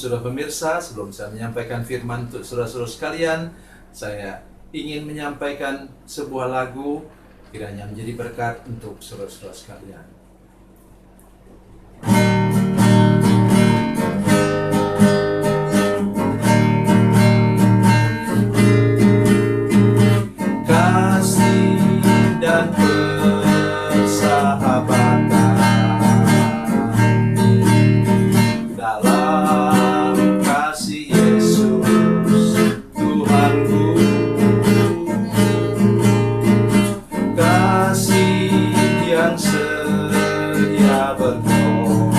saudara pemirsa, sebelum saya menyampaikan firman untuk saudara-saudara sekalian, saya ingin menyampaikan sebuah lagu kiranya menjadi berkat untuk saudara-saudara sekalian. Kasih dan persahabatan dalam kasih Yesus Tuhanku, kasih yang setia berkorban,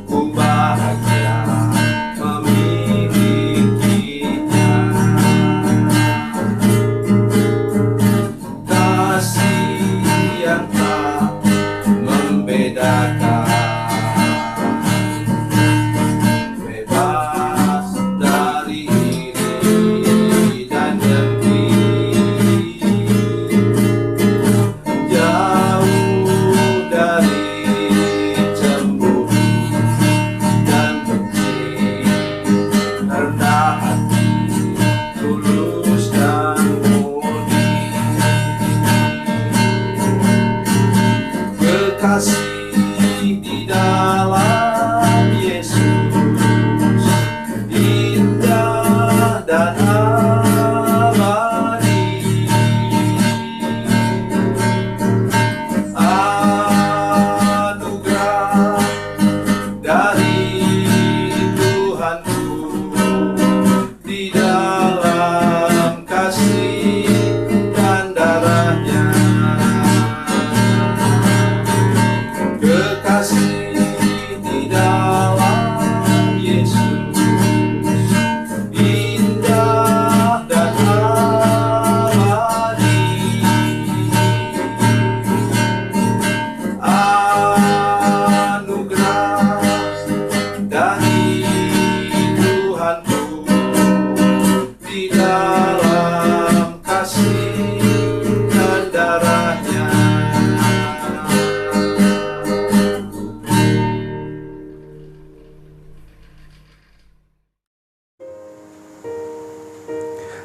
ku bahagia memilikinya. Kasih yang tak membedakan, bebas dari iri dan dengki, jauh dari cemburu dan benci, rendah hati, tulus dan murni. Kekasih di dalam Yesus indah dan abadi. Anugerah dari Tuhanku di dalam kasih dan darahnya. Kekasih di dalam Yesus indah dan abadi. Anugerah dari Tuhanku di dalam kasih dan darahnya.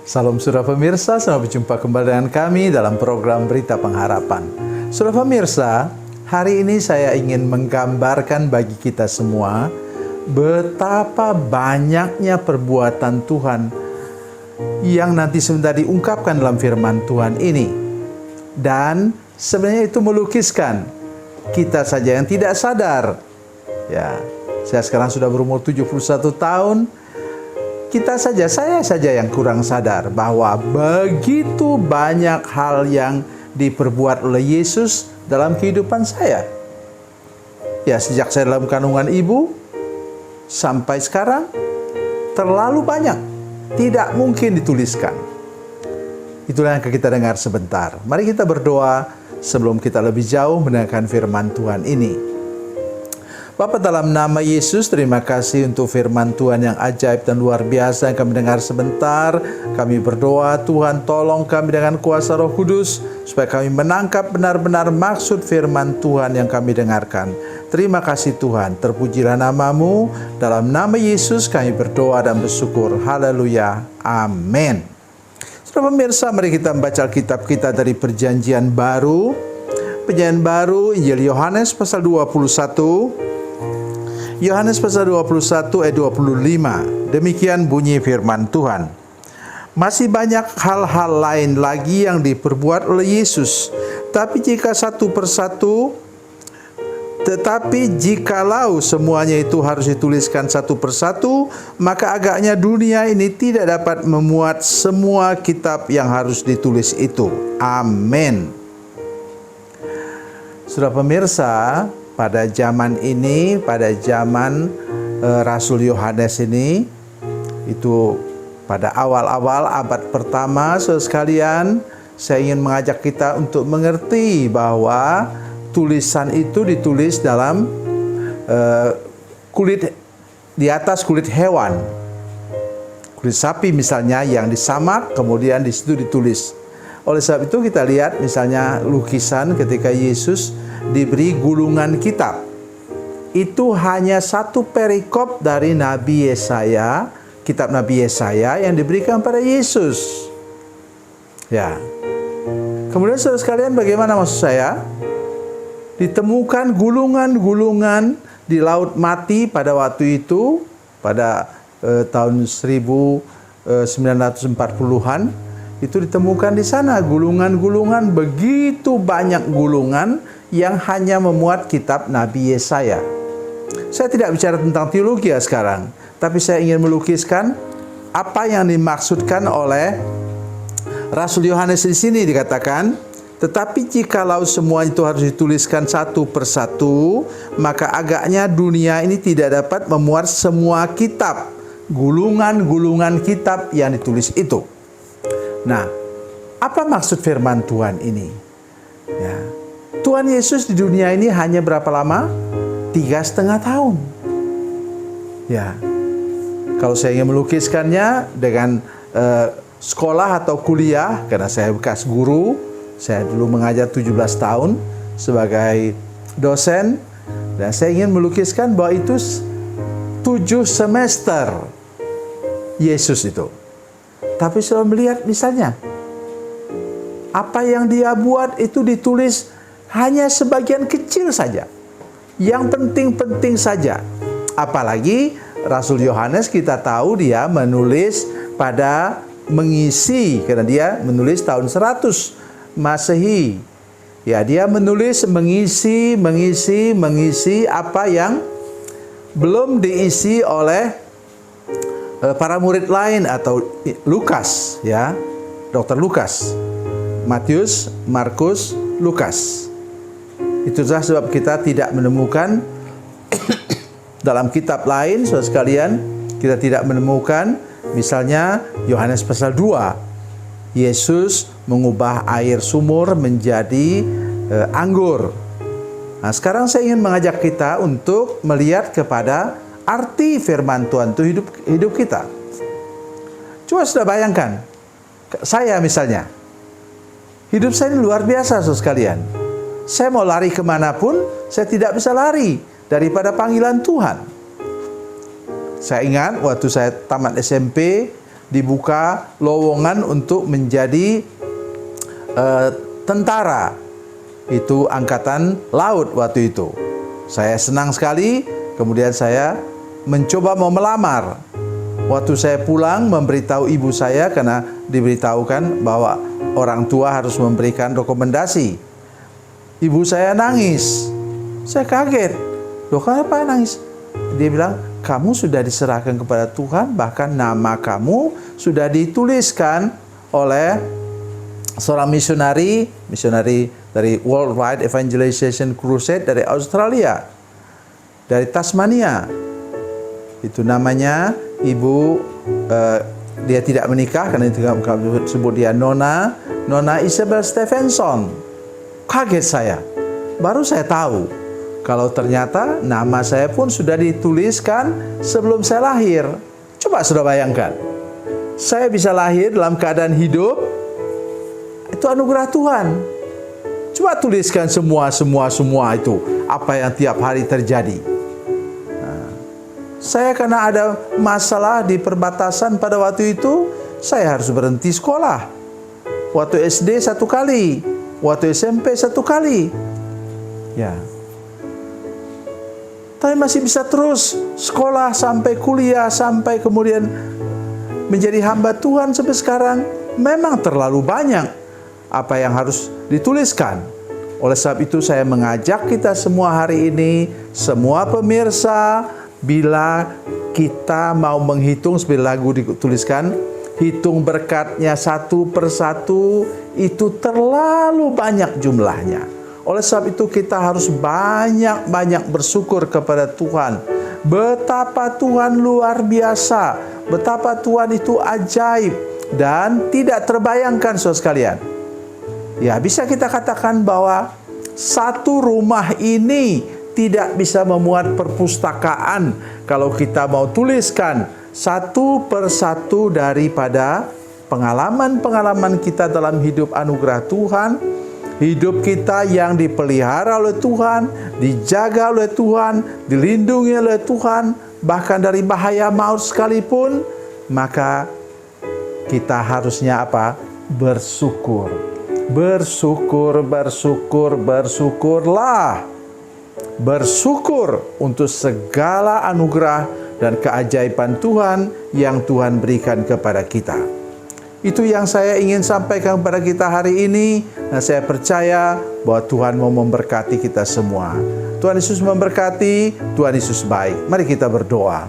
Salam saudara pemirsa, selamat berjumpa kembali dengan kami dalam program Berita Pengharapan. Saudara pemirsa, hari ini saya ingin menggambarkan bagi kita semua betapa banyaknya perbuatan Tuhan yang nanti sebentar diungkapkan dalam firman Tuhan ini. Dan sebenarnya itu melukiskan kita saja yang tidak sadar. Ya, saya sekarang sudah berumur 71 tahun. Saya saja yang kurang sadar bahwa begitu banyak hal yang diperbuat oleh Yesus dalam kehidupan saya. Ya, sejak saya dalam kandungan ibu sampai sekarang terlalu banyak, tidak mungkin dituliskan. Itulah yang akan kita dengar sebentar. Mari kita berdoa sebelum kita lebih jauh mendengarkan firman Tuhan ini. Bapa, dalam nama Yesus, terima kasih untuk firman Tuhan yang ajaib dan luar biasa yang kami dengar sebentar. Kami berdoa, Tuhan tolong kami dengan kuasa Roh Kudus, supaya kami menangkap benar-benar maksud firman Tuhan yang kami dengarkan. Terima kasih Tuhan, terpujilah nama-Mu. Dalam nama Yesus kami berdoa dan bersyukur. Haleluya. Amin. Saudara pemirsa, mari kita membaca Alkitab kita dari Perjanjian Baru. Perjanjian Baru, Injil Yohanes pasal 21. Yohanes pasal 21 ayat 25. Demikian bunyi firman Tuhan. Masih banyak hal-hal lain lagi yang diperbuat oleh Yesus. Tetapi jikalau semuanya itu harus dituliskan satu persatu, maka agaknya dunia ini tidak dapat memuat semua kitab yang harus ditulis itu. Amin. Saudara pemirsa, pada zaman ini, pada zaman Rasul Yohanes ini, itu pada awal-awal abad pertama, saudara sekalian, saya ingin mengajak kita untuk mengerti bahwa tulisan itu ditulis dalam kulit, di atas kulit hewan, kulit sapi misalnya yang disamak, kemudian di situ ditulis. Oleh sebab itu kita lihat misalnya lukisan ketika Yesus diberi gulungan kitab. itu hanya satu perikop dari Nabi Yesaya, kitab Nabi Yesaya yang diberikan pada Yesus. Ya. Kemudian saudara sekalian, bagaimana maksud saya? Ditemukan gulungan-gulungan di Laut Mati pada waktu itu, pada tahun 1940-an, itu ditemukan di sana gulungan-gulungan, begitu banyak gulungan yang hanya memuat kitab Nabi Yesaya. Saya tidak bicara tentang teologi ya sekarang, tapi saya ingin melukiskan apa yang dimaksudkan oleh Rasul Yohanes di sini. Dikatakan, tetapi jikalau semua itu harus dituliskan satu persatu, maka agaknya dunia ini tidak dapat memuat semua kitab, gulungan-gulungan kitab yang ditulis itu. Nah, apa maksud firman Tuhan ini? Ya, Tuhan Yesus di dunia ini hanya berapa lama? 3,5 tahun. Ya, kalau saya ingin melukiskannya dengan sekolah atau kuliah, karena saya bekas guru, saya dulu mengajar 17 tahun sebagai dosen, dan saya ingin melukiskan bahwa itu 7 semester Yesus itu. Tapi saya melihat misalnya, apa yang dia buat itu ditulis hanya sebagian kecil saja, yang penting-penting saja. Apalagi Rasul Yohanes, kita tahu dia menulis pada mengisi, karena dia menulis tahun 100 Masehi. Ya, dia menulis mengisi apa yang belum diisi oleh para murid lain atau Lukas, ya, Dr. Lukas, Matius, Markus, Lukas. Itulah sebab kita tidak menemukan dalam kitab lain, saudara sekalian, kita tidak menemukan misalnya Yohanes pasal 2, Yesus mengubah air sumur menjadi anggur. Nah, sekarang saya ingin mengajak kita untuk melihat kepada arti firman Tuhan itu hidup kita. Coba sudah bayangkan, saya misalnya, hidup saya ini luar biasa, saudara sekalian. Saya mau lari kemanapun, saya tidak bisa lari daripada panggilan Tuhan. Saya ingat waktu saya tamat SMP, dibuka lowongan untuk menjadi tentara. Itu angkatan laut waktu itu. Saya senang sekali, kemudian saya mencoba mau melamar. Waktu saya pulang memberitahu ibu saya, karena diberitahukan bahwa orang tua harus memberikan rekomendasi. Ibu saya nangis. Saya kaget. Loh, kenapa nangis? Dia bilang, kamu sudah diserahkan kepada Tuhan, bahkan nama kamu sudah dituliskan oleh seorang misionari dari Worldwide Evangelization Crusade dari Australia, dari Tasmania. Itu namanya ibu, dia tidak menikah, karena itu kami sebut dia Nona Isabel Stevenson. Kaget saya, baru saya tahu kalau ternyata nama saya pun sudah dituliskan sebelum saya lahir. Coba sudah bayangkan, saya bisa lahir dalam keadaan hidup, itu anugerah Tuhan. Coba tuliskan semua itu, apa yang tiap hari terjadi. Nah, saya karena ada masalah di perbatasan pada waktu itu, saya harus berhenti sekolah. Waktu SD 1 kali, waktu SMP 1 kali. Ya. Tapi masih bisa terus sekolah sampai kuliah, sampai kemudian menjadi hamba Tuhan sampai sekarang. Memang terlalu banyak apa yang harus dituliskan. Oleh sebab itu saya mengajak kita semua hari ini, semua pemirsa, bila kita mau menghitung, seperti lagu dituliskan, hitung berkatnya satu persatu, itu terlalu banyak jumlahnya. Oleh sebab itu kita harus banyak-banyak bersyukur kepada Tuhan. Betapa Tuhan luar biasa, betapa Tuhan itu ajaib dan tidak terbayangkan, saudara sekalian. Ya, bisa kita katakan bahwa satu rumah ini tidak bisa memuat perpustakaan kalau kita mau tuliskan satu persatu daripada pengalaman-pengalaman kita dalam hidup anugerah Tuhan hidup kita yang dipelihara oleh Tuhan, dijaga oleh Tuhan, dilindungi oleh Tuhan, bahkan dari bahaya maut sekalipun, maka kita harusnya apa? Bersyukur. Bersyukur, bersyukur, bersyukurlah. Bersyukur untuk segala anugerah dan keajaiban Tuhan yang Tuhan berikan kepada kita. Itu yang saya ingin sampaikan kepada kita hari ini, dan saya percaya bahwa Tuhan mau memberkati kita semua. Tuhan Yesus memberkati, Tuhan Yesus baik. Mari kita berdoa.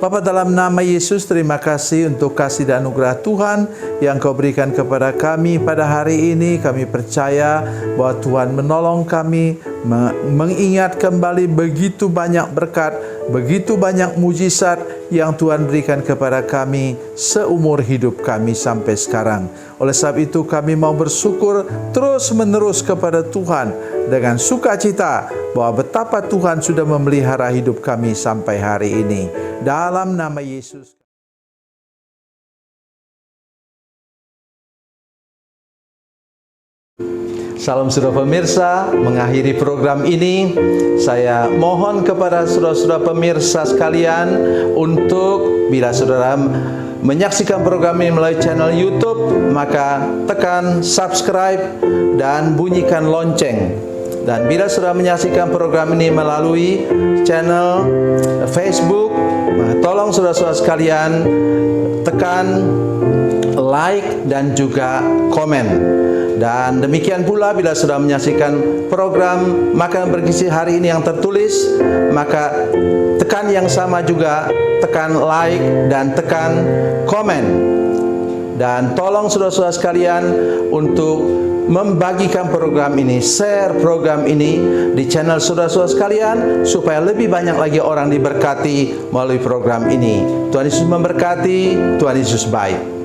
Bapa, dalam nama Yesus, terima kasih untuk kasih dan anugerah Tuhan yang Kau berikan kepada kami pada hari ini. Kami percaya bahwa Tuhan menolong kami, mengingat kembali begitu banyak berkat, begitu banyak mujizat yang Tuhan berikan kepada kami seumur hidup kami sampai sekarang. Oleh sebab itu kami mau bersyukur terus-menerus kepada Tuhan dengan sukacita bahwa betapa Tuhan sudah memelihara hidup kami sampai hari ini. Dalam nama Yesus. Salam saudara pemirsa, mengakhiri program ini, saya mohon kepada saudara-saudara pemirsa sekalian untuk bila saudara menyaksikan program ini melalui channel YouTube, maka tekan subscribe dan bunyikan lonceng. Dan bila saudara menyaksikan program ini melalui channel Facebook, tolong saudara-saudara sekalian tekan like dan juga komen. Dan demikian pula bila sudah menyaksikan program Makanan Bergizi hari ini yang tertulis, maka tekan yang sama juga, tekan like dan tekan komen. Dan tolong saudara-saudara sekalian untuk membagikan program ini, share program ini di channel saudara-saudara sekalian, supaya lebih banyak lagi orang diberkati melalui program ini. Tuhan Yesus memberkati, Tuhan Yesus baik.